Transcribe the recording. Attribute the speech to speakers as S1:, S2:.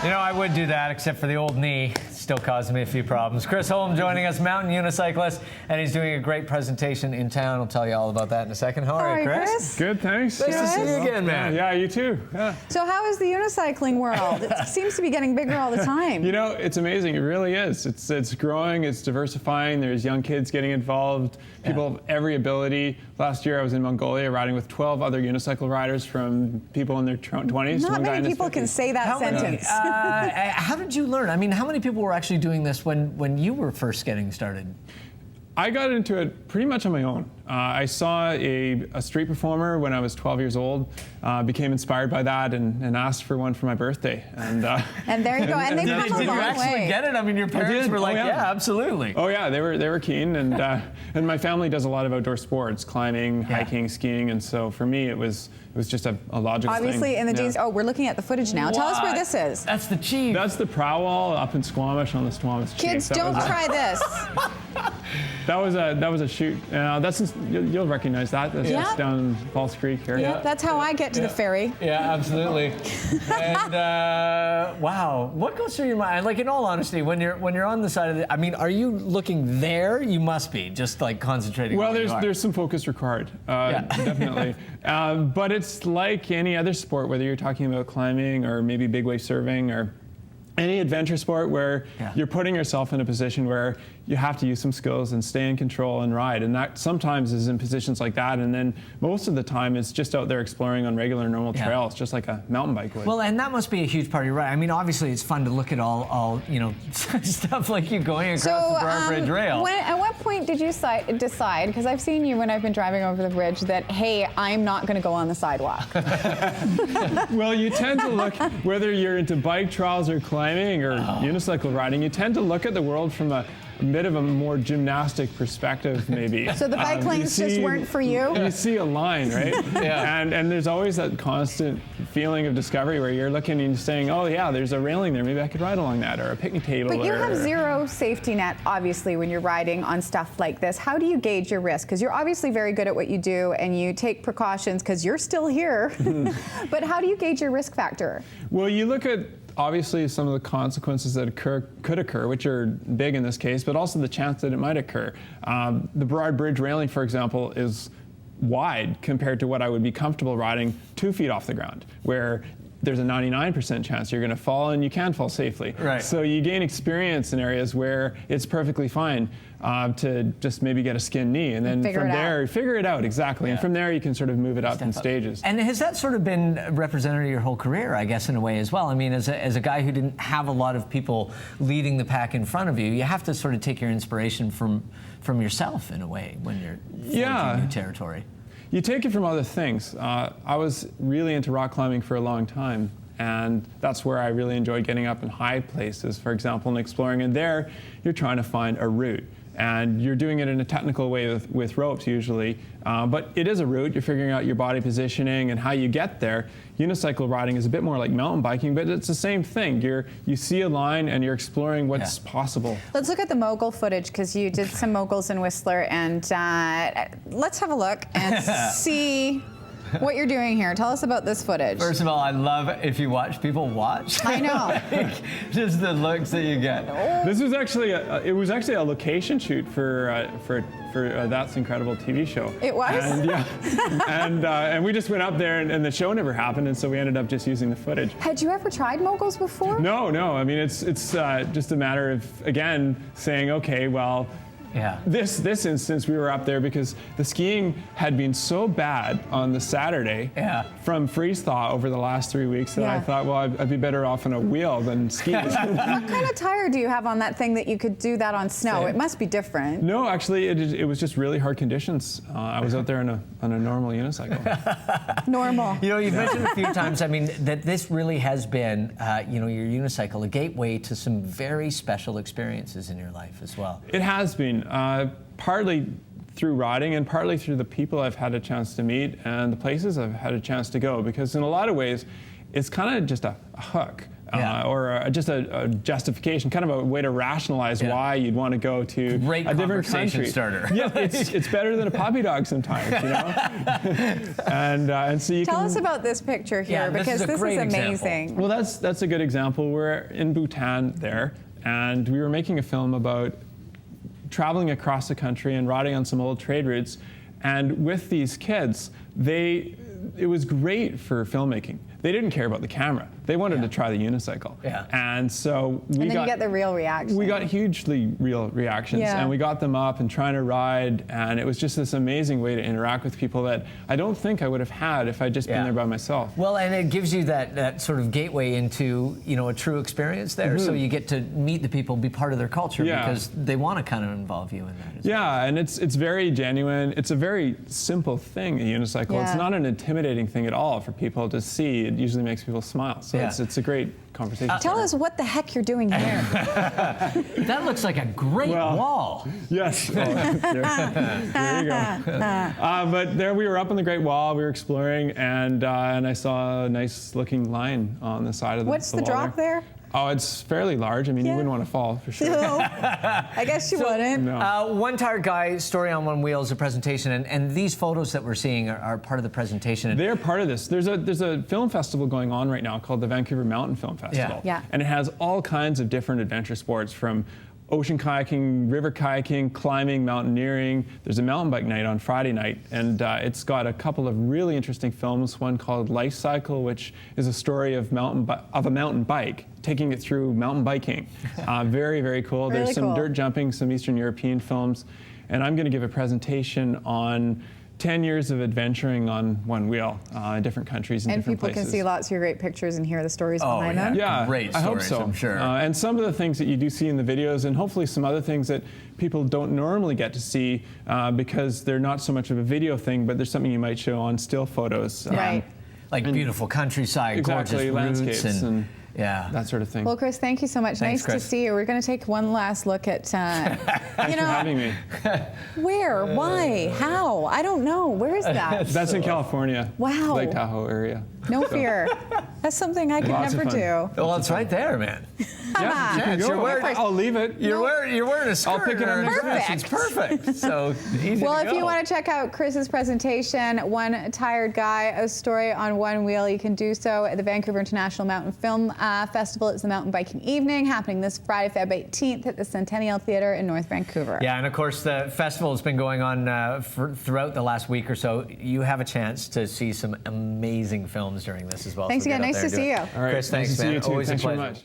S1: You know, I would do that, except for the old knee. Still causing me a few problems. Kris Holm joining us, mountain unicyclist, and he's doing a great presentation in town. I'll tell you all about that in a second. How are you, Kris?
S2: Good, thanks.
S1: Nice to see you again, man.
S2: Yeah, you too. Yeah.
S3: So how is the unicycling world? It seems to be getting bigger all the time.
S2: You know, it's amazing. It really is. It's growing. It's diversifying. There's young kids getting involved. People of every ability. Last year I was in Mongolia riding with 12 other unicycle riders from people in their 20s.
S3: Not many people can say that sentence.
S1: How did you learn? I mean, how many people were actually doing this when you were first getting started?
S2: I got into it pretty much on my own. I saw a street performer when I was 12 years old, became inspired by that and asked for one for my birthday. And
S3: there you go. And they've come a long way.
S1: Did you actually get it? I mean, your parents were like, yeah, absolutely.
S2: Oh yeah, they were keen. And my family does a lot of outdoor sports, climbing, hiking, skiing. And so for me, it was just a logical thing.
S3: Obviously in the jeans. Oh, we're looking at the footage now. Tell us where this is.
S1: That's the Chief.
S2: That's the prow wall up in Squamish on the Squamish Chief.
S3: Kids, don't try this.
S2: That was a shoot. You'll recognize that. That's just down False Creek here.
S3: Yeah, that's how I get to the ferry.
S1: Yeah, absolutely. And wow, what goes through your mind? Like, in all honesty, when you're on the side of the, I mean, are you looking there? You must be just like concentrating.
S2: Well, there's some focus required, definitely. But it's like any other sport, whether you're talking about climbing or maybe big wave surfing or any adventure sport where you're putting yourself in a position where you have to use some skills and stay in control and ride. And that sometimes is in positions like that. And then most of the time it's just out there exploring on regular, normal trails, just like a mountain bike would.
S1: Well, and that must be a huge part of your ride. I mean, obviously it's fun to look at all you know, stuff like you going across the Broad Bridge Rail.
S3: At what point did you decide, because I've seen you when I've been driving over the bridge, that, hey, I'm not going to go on the sidewalk?
S2: Well, you tend to look, whether you're into bike trials or climbing or unicycle riding, you tend to look at the world from a bit of a more gymnastic perspective, maybe.
S3: So the bike lanes just weren't for you?
S2: You see a line, right? And there's always that constant feeling of discovery where you're looking and you're saying, oh yeah, there's a railing there, maybe I could ride along that, or a picnic table.
S3: But you have zero safety net, obviously, when you're riding on stuff like this. How do you gauge your risk? Because you're obviously very good at what you do and you take precautions because you're still here. But how do you gauge your risk factor?
S2: Well, you look at obviously some of the consequences that could occur, which are big in this case, but also the chance that it might occur. The Broad Bridge railing, for example, is wide compared to what I would be comfortable riding 2 feet off the ground, where there's a 99% chance you're going to fall, and you can fall safely.
S1: Right.
S2: So you gain experience in areas where it's perfectly fine to just maybe get a skinned knee, and then from there, figure it out, exactly. And from there, you can sort of move it up in stages.
S1: And has that sort of been representative of your whole career, I guess, in a way as well? I mean, as a guy who didn't have a lot of people leading the pack in front of you, you have to sort of take your inspiration from yourself in a way when you're forging new territory.
S2: You take it from other things. I was really into rock climbing for a long time, and that's where I really enjoyed getting up in high places, for example, and exploring. And there, you're trying to find a route. And you're doing it in a technical way with ropes usually, but it is a route. You're figuring out your body positioning and how you get there. Unicycle riding is a bit more like mountain biking, but it's the same thing. You see a line and you're exploring what's possible.
S3: Let's look at the mogul footage, because you did some moguls in Whistler, and let's have a look and see what you're doing here. Tell us about this footage.
S1: First of all, I love if you watch people watch.
S3: I know.
S1: Like, just the looks that you get.
S2: This was actually a location shoot for That's Incredible TV show.
S3: It was?
S2: And, and we just went up there, and the show never happened, and so we ended up just using the footage.
S3: Had you ever tried moguls before?
S2: No. I mean, it's just a matter of, again, saying, okay, well, this instance, we were up there because the skiing had been so bad on the Saturday from freeze thaw over the last 3 weeks that I thought, well, I'd be better off on a wheel than skiing.
S3: What kind of tire do you have on that thing that you could do that on snow? It must be different.
S2: No, actually, it was just really hard conditions. I was out there on a normal unicycle.
S3: Normal.
S1: You know, you've mentioned a few times, I mean, that this really has been, you know, your unicycle, a gateway to some very special experiences in your life as well.
S2: It has been. Partly through riding and partly through the people I've had a chance to meet and the places I've had a chance to go, because in a lot of ways it's kind of just a hook just a justification, kind of a way to rationalize why you'd want to go to
S1: Great
S2: a different
S1: conversation
S2: country.
S1: starter.
S2: Yeah, it's better than a puppy dog sometimes, you know. and so you
S3: Tell
S2: can
S3: us about this picture here,
S1: Yeah, this
S3: because
S1: is a
S3: this
S1: great
S3: is
S1: example.
S3: amazing.
S2: Well, that's a good example. We're in Bhutan there, and we were making a film about traveling across the country and riding on some old trade routes. And with these kids, it was great for filmmaking. They didn't care about the camera. They wanted to try the unicycle.
S1: Yeah.
S2: And so
S3: And then you get the real reaction.
S2: we got hugely real reactions,
S3: Yeah.
S2: and we got them up and trying to ride, and it was just this amazing way to interact with people that I don't think I would have had if I'd just been there by myself.
S1: Well, and it gives you that sort of gateway into, you know, a true experience there. So you get to meet the people, be part of their culture, because they want to kind of involve you in that as well.
S2: Yeah, and it's very genuine. It's a very simple thing, a unicycle.
S3: Yeah.
S2: It's not an intimidating thing at all for people to see. It usually makes people smile. So it's a great conversation.
S3: Tell us what the heck you're doing here.
S1: That looks like a great wall.
S2: Yes. Oh, there you go. But there we were up on the Great Wall. We were exploring, and I saw a nice looking line on the side of the
S3: What's the
S2: wall
S3: drop there?
S2: Oh, it's fairly large. I mean, you wouldn't want to fall for sure.
S3: No, I guess you wouldn't.
S2: No.
S1: One Tired Guy, Story on One Wheel is a presentation, and these photos that we're seeing are part of the presentation.
S2: They're part of this. There's a film festival going on right now called the Vancouver Mountain Film Festival.
S3: Yeah.
S2: And it has all kinds of different adventure sports, from ocean kayaking, river kayaking, climbing, mountaineering. There's a mountain bike night on Friday night, and it's got a couple of really interesting films. One called Life Cycle, which is a story of a mountain bike, taking it through mountain biking. Very, very cool.
S3: Really
S2: There's some
S3: cool.
S2: dirt jumping, some Eastern European films, and I'm going to give a presentation on 10 years of adventuring on one wheel in different countries and different
S3: people
S2: places.
S3: can see lots of your great pictures and hear the stories behind them.
S2: Yeah,
S1: Great
S2: I hope
S1: stories,
S2: so.
S1: I'm sure.
S2: And some of the things that you do see in the videos, and hopefully some other things that people don't normally get to see because they're not so much of a video thing, but there's something you might show on still photos.
S3: Right.
S1: Like beautiful countryside,
S2: Exactly,
S1: gorgeous
S2: landscapes
S1: roots, and
S2: that sort of thing.
S3: Well, Kris, thank you so much.
S1: Thanks,
S3: nice
S1: Kris.
S3: to see you. We're going to take one last look at,
S2: Thanks for having me.
S3: where, why, how? I don't know. Where is that?
S2: That's in California.
S3: Wow.
S2: Lake Tahoe area.
S3: No fear. That's something I could
S2: Lots of
S3: never
S2: fun.
S3: do.
S1: well, it's right there, man.
S2: Yeah, you can
S1: Chance, you're
S2: go.
S1: wearing-
S2: I'll leave it.
S1: You're wearing a skirt.
S2: I'll pick it up
S1: or
S2: next
S1: a dress. It's perfect. So easy
S3: Well,
S1: to
S3: if you
S1: go.
S3: want to check out Kris's presentation, One Tired Guy, a story on one wheel, you can do so at the Vancouver International Mountain Film Festival. It's the mountain biking evening happening this Friday, February 18th at the Centennial Theatre in North Vancouver.
S1: Yeah, and of course the festival has been going on throughout the last week or so. You have a chance to see some amazing films during this as well.
S3: Thanks
S1: so
S3: again.
S1: get out
S3: Nice
S1: there
S3: to
S1: and do
S3: see
S1: it.
S3: you.
S2: All right.
S1: Chris,
S2: Nice
S1: thanks,
S2: to see
S1: man.
S2: you too.
S1: Always
S2: Thanks
S1: a
S2: very
S1: pleasure.
S2: much.